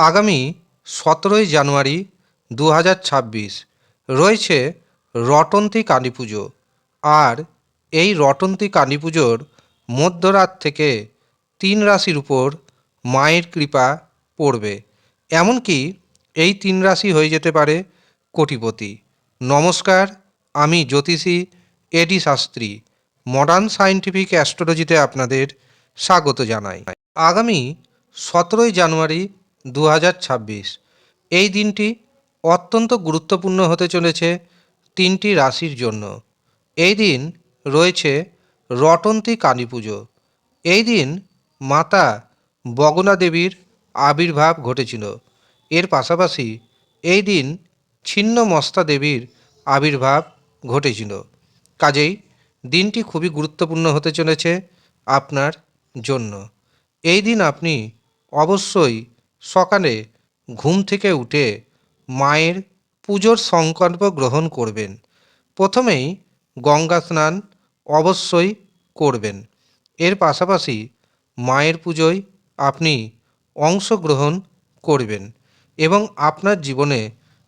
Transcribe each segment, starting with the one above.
আগামী 17ই জানুয়ারি 2026 রয়েছে রটন্তী কালী পুজো। আর এই রটন্তী কালী পুজোর মধ্যরাত থেকে 3 রাশির উপর মায়ের কৃপা পড়বে। এমনকি এই 3 রাশি হয়ে যেতে পারে কোটিপতি। নমস্কার, আমি জ্যোতিষী এডি শাস্ত্রী মডার্ন সায়েন্টিফিক অ্যাস্ট্রোলজিতে আপনাদের স্বাগত জানাই। আগামী 17ই জানুয়ারি 2026 এই দিনটি অত্যন্ত গুরুত্বপূর্ণ হতে চলেছে 3টি রাশির জন্য। এই দিন রয়েছে রটন্তী কালী পুজো। এই দিন মাতা বগলা দেবীর আবির্ভাব ঘটেছিল। এর পাশাপাশি এই দিন ছিন্নমস্তা দেবীর আবির্ভাব ঘটেছিল। কাজেই দিনটি খুবই গুরুত্বপূর্ণ হতে চলেছে আপনার জন্য। এই দিন আপনি অবশ্যই সকালে ঘুম থেকে উঠে মায়ের পুজোর সংকল্প গ্রহণ করবেন। প্রথমেই গঙ্গা স্নান অবশ্যই করবেন। এর পাশাপাশি মায়ের পুজোয় আপনি অংশগ্রহণ করবেন এবং আপনার জীবনে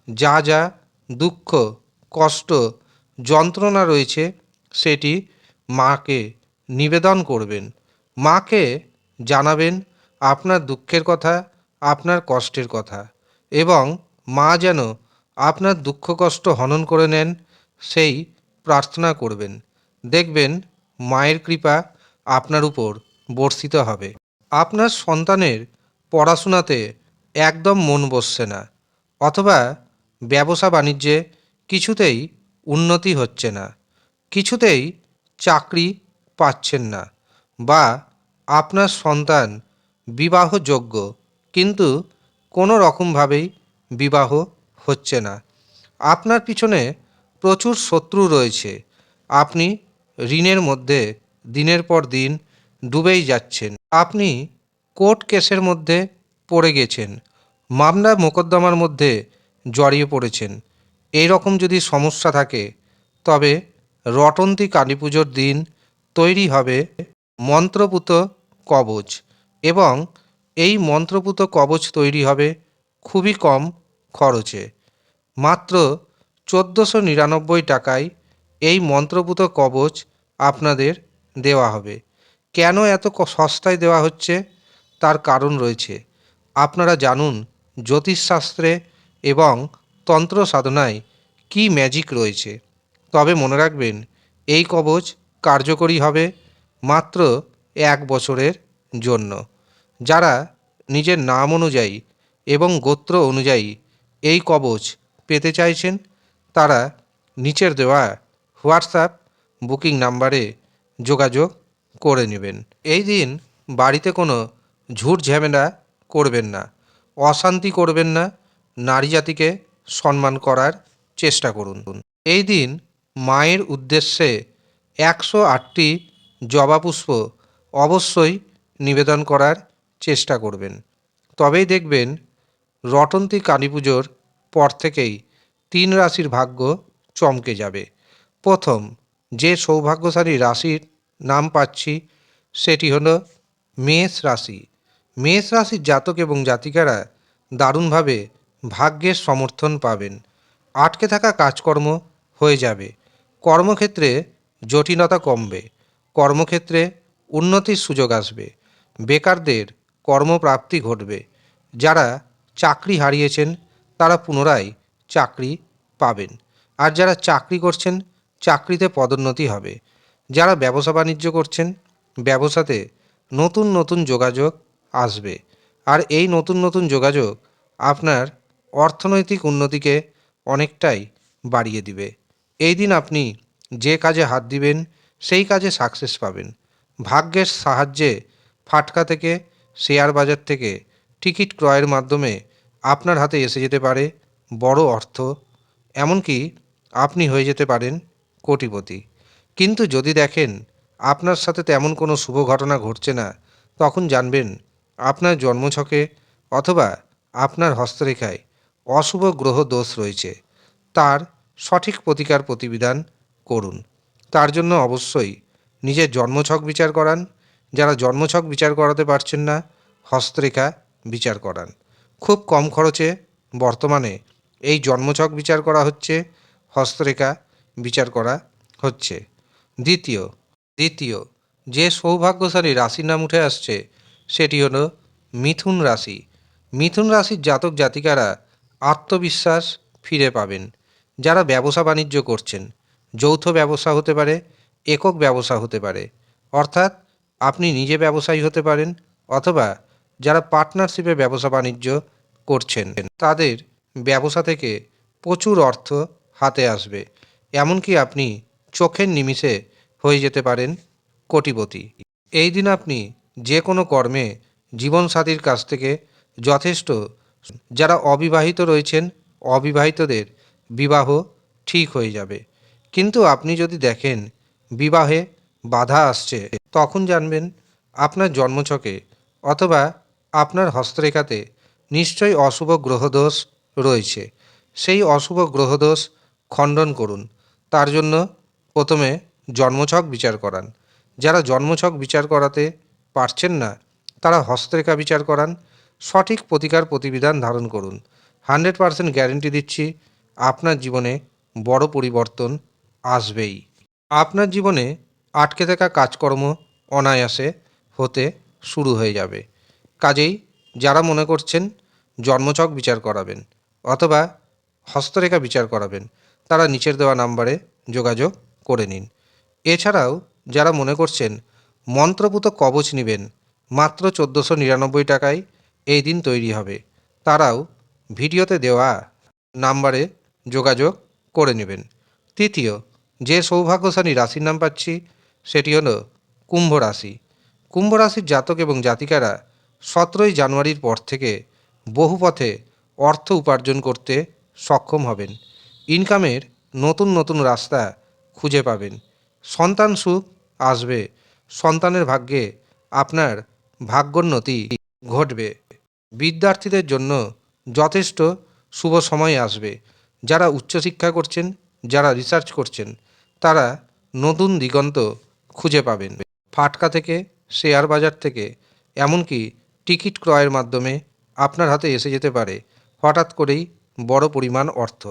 যা যা দুঃখ, কষ্ট, যন্ত্রণা রয়েছে সেটি মাকে নিবেদন করবেন। মাকে জানাবেন আপনার দুঃখের কথা, আপনার কষ্টের কথা, এবং মা যেন আপনার দুঃখ কষ্ট হনন করে নেন সেই প্রার্থনা করবেন। দেখবেন মায়ের কৃপা আপনার উপর বর্ষিত হবে। আপনার সন্তানের পড়াশোনাতে একদম মন বসছে না, অথবা ব্যবসা বাণিজ্যে কিছুতেই উন্নতি হচ্ছে না, কিছুতেই চাকরি পাচ্ছেন না, বা আপনার সন্তান বিবাহযোগ্য কিন্তু কোনো রকমভাবেই বিবাহ হচ্ছে না, আপনার পিছনে প্রচুর শত্রু রয়েছে, আপনি ঋণের মধ্যে দিনের পর দিন ডুবেই যাচ্ছেন, আপনি কোর্ট কেসের মধ্যে পড়ে গেছেন, মামলা মোকদ্দমার মধ্যে জড়িয়ে পড়েছেন, এই রকম যদি সমস্যা থাকে তবে রটন্তী কালী পুজোর দিন তৈরি হবে মন্ত্রপুত কবচ, এবং এই মন্ত্রপুত কবচ তৈরি হবে খুবই কম খরচে। মাত্র 1499 টাকায় এই মন্ত্রপুত কবচ আপনাদের দেওয়া হবে। কেন এত সস্তায় দেওয়া হচ্ছে তার কারণ রয়েছে। আপনারা জানুন জ্যোতিষশাস্ত্রে এবং তন্ত্র সাধনায় কী ম্যাজিক রয়েছে। তবে মনে রাখবেন এই কবচ কার্যকরী হবে মাত্র 1 বছরের জন্য। যারা নিজের নাম অনুযায়ী এবং গোত্র অনুযায়ী এই কবচ পেতে চাইছেন তারা নিচের দেওয়া হোয়াটসঅ্যাপ বুকিং নাম্বারে যোগাযোগ করে নেবেন। এই দিন বাড়িতে কোনো ঝুট ঝামেলা করবেন না, অশান্তি করবেন না, নারী জাতিকে সম্মান করার চেষ্টা করুন। এই দিন মায়ের উদ্দেশ্যে 108টি জবা পুষ্প অবশ্যই নিবেদন করার চেষ্টা করবেন। তবেই দেখবেন রটন্তী কালী পুজোর পর থেকেই 3 রাশির ভাগ্য চমকে যাবে। প্রথম যে সৌভাগ্যশালী রাশির নাম পাচ্ছি সেটি হলো মেষ রাশি। মেষ রাশির জাতক এবং জাতিকারা দারুণভাবে ভাগ্যের সমর্থন পাবেন। আটকে থাকা কাজকর্ম হয়ে যাবে। কর্মক্ষেত্রে জটিলতা কমবে। কর্মক্ষেত্রে উন্নতির সুযোগ আসবে। বেকারদের কর্মপ্রাপ্তি ঘটবে। যারা চাকরি হারিয়েছেন তারা পুনরায় চাকরি পাবেন। আর যারা চাকরি করছেন চাকরিতে পদোন্নতি হবে। যারা ব্যবসা বাণিজ্য করছেন ব্যবসাতে নতুন নতুন যোগাযোগ আসবে। আর এই নতুন নতুন যোগাযোগ আপনার অর্থনৈতিক উন্নতিকে অনেকটাই বাড়িয়ে দিবে। এই দিন আপনি যে কাজে হাত দিবেন সেই কাজে সাকসেস পাবেন। ভাগ্যের সাহায্যে ফাটকা থেকে, শেয়ার বাজার থেকে টিকিট ক্রয়ের মাধ্যমে আপনার হাতে এসে যেতে পারে বড় অর্থ। এমনকি আপনি হয়ে যেতে পারেন কোটিপতি। কিন্তু যদি দেখেন আপনার সাথে তেমন কোনো শুভ ঘটনা ঘটছে না, তখন জানবেন আপনার জন্মছকে অথবা আপনার হস্তরেখায় অশুভ গ্রহ দোষ রয়েছে। তার সঠিক প্রতিকার প্রতিবিধান করুন। তার জন্য অবশ্যই নিজের জন্মছক বিচার করান। যারা জন্মছক বিচার করাতে পারছেন না, হস্তরেখা বিচার করান। খুব কম খরচে বর্তমানে এই জন্মছক বিচার করা হচ্ছে, হস্তরেখা বিচার করা হচ্ছে। দ্বিতীয় দ্বিতীয় যে সৌভাগ্যশালী রাশির নাম উঠে আসছে সেটি হলো মিথুন রাশি। মিথুন রাশির জাতক জাতিকারা আত্মবিশ্বাস ফিরে পাবেন। যারা ব্যবসা বাণিজ্য করছেন, যৌথ ব্যবসা হতে পারে, একক ব্যবসা হতে পারে, অর্থাৎ আপনি নিজে ব্যবসায়ী হতে পারেন, অথবা যারা পার্টনারশিপে ব্যবসা বাণিজ্য করছেন তাদের ব্যবসা থেকে প্রচুর অর্থ হাতে আসবে। এমনকি আপনি চোখের নিমিষে হয়ে যেতে পারেন কোটিপতি। এই দিন আপনি যে কোনো কর্মে জীবনসাথীর কাছ থেকে যথেষ্ট, যারা অবিবাহিত রয়েছেন অবিবাহিতদের বিবাহ ঠিক হয়ে যাবে। কিন্তু আপনি যদি দেখেন বিবাহে বাধা আসছে, তখন জানবেন আপনার জন্মছকে অথবা আপনার হস্তরেখাতে নিশ্চয়ই অশুভ গ্রহদোষ রয়েছে। সেই অশুভ গ্রহদোষ খণ্ডন করুন। তার জন্য প্রথমে জন্মছক বিচার করান। যারা জন্মছক বিচার করাতে পারছেন না তারা হস্তরেখা বিচার করান। সঠিক প্রতিকার প্রতিবিধান ধারণ করুন। 100% গ্যারেন্টি দিচ্ছি আপনার জীবনে বড় পরিবর্তন আসবেই। আপনার জীবনে আটকে থাকা কাজকর্ম অনায়াসে হতে শুরু হয়ে যাবে। কাজেই যারা মনে করছেন জন্মছক বিচার করাবেন অথবা হস্তরেখা বিচার করাবেন, তারা নিচের দেওয়া নাম্বারে যোগাযোগ করে নিন। এছাড়াও যারা মনে করছেন মন্ত্রপুত কবচ নেবেন, মাত্র 1499 টাকায় এই দিন তৈরি হবে, তারাও ভিডিওতে দেওয়া নাম্বারে যোগাযোগ করে নেবেন। তৃতীয় যে সৌভাগ্যশালী রাশির নাম পাচ্ছি সেটি হলো কুম্ভ রাশি। কুম্ভ রাশির জাতক এবং জাতিকারা 17ই জানুয়ারির পর থেকে বহু পথে অর্থ উপার্জন করতে সক্ষম হবেন। ইনকামের নতুন নতুন রাস্তা খুঁজে পাবেন। সন্তান সুখ আসবে। সন্তানের ভাগ্যে আপনার ভাগ্যোন্নতি ঘটবে। বিদ্যার্থীদের জন্য যথেষ্ট শুভ সময় আসবে। যারা উচ্চশিক্ষা করছেন, যারা রিসার্চ করছেন, তারা নতুন দিগন্ত খুঁজে পাবেন। ফাটকা থেকে, শেয়ার বাজার থেকে, এমনকি টিকিট ক্রয়ের মাধ্যমে আপনার হাতে এসে যেতে পারে হঠাৎ করেই বড় পরিমাণ অর্থ।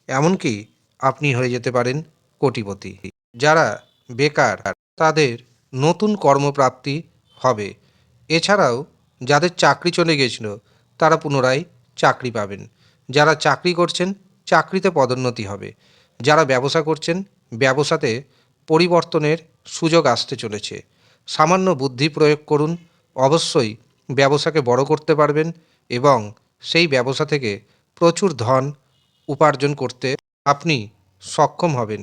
এমনকি আপনি হয়ে যেতে পারেন কোটিপতি। যারা বেকার তাদের নতুন কর্মপ্রাপ্তি হবে। এছাড়াও যাদের চাকরি চলে গেছিল তারা পুনরায় চাকরি পাবেন। যারা চাকরি করছেন চাকরিতে পদোন্নতি হবে। যারা ব্যবসা করছেন ব্যবসাতে পরিবর্তনের সুযোগ আসতে চলেছে। সামান্য বুদ্ধি প্রয়োগ করুন, অবশ্যই ব্যবসাকে বড় করতে পারবেন এবং সেই ব্যবসা থেকে প্রচুর ধন উপার্জন করতে আপনি সক্ষম হবেন।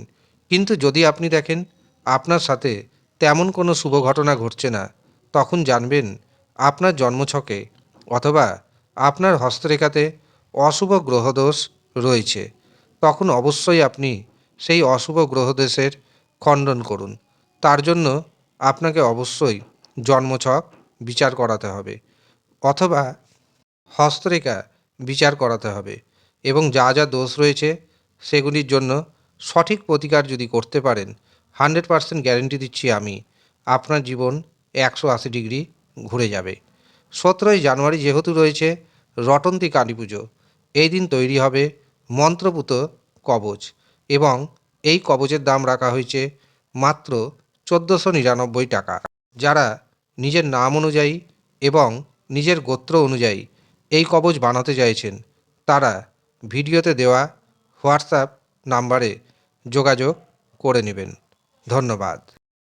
কিন্তু যদি আপনি দেখেন আপনার সাথে তেমন কোনো শুভ ঘটনা ঘটছে না, তখন জানবেন আপনার জন্মছকে অথবা আপনার হস্তরেখাতে অশুভ গ্রহদোষ রয়েছে। তখন অবশ্যই আপনি সেই অশুভ গ্রহদোষের খণ্ডন করুন। তার জন্য আপনাকে অবশ্যই জন্মছক বিচার করাতে হবে অথবা হস্তরেখা বিচার করাতে হবে এবং যা যা দোষ রয়েছে সেগুলির জন্য সঠিক প্রতিকার যদি করতে পারেন, 100% গ্যারেন্টি দিচ্ছি আমি, আপনার জীবন 180 ডিগ্রি ঘুরে যাবে। 17ই জানুয়ারি যেহেতু রয়েছে রটন্তী কালী পুজো, এই দিন তৈরি হবে মন্ত্রপুত কবচ এবং এই কবচের দাম রাখা হয়েছে মাত্র 1499 টাকা। যারা নিজের নাম অনুযায়ী এবং নিজের গোত্র অনুযায়ী এই কবচ বানাতে চাইছেন তারা ভিডিওতে দেওয়া হোয়াটসঅ্যাপ নাম্বারে যোগাযোগ করে নেবেন। ধন্যবাদ।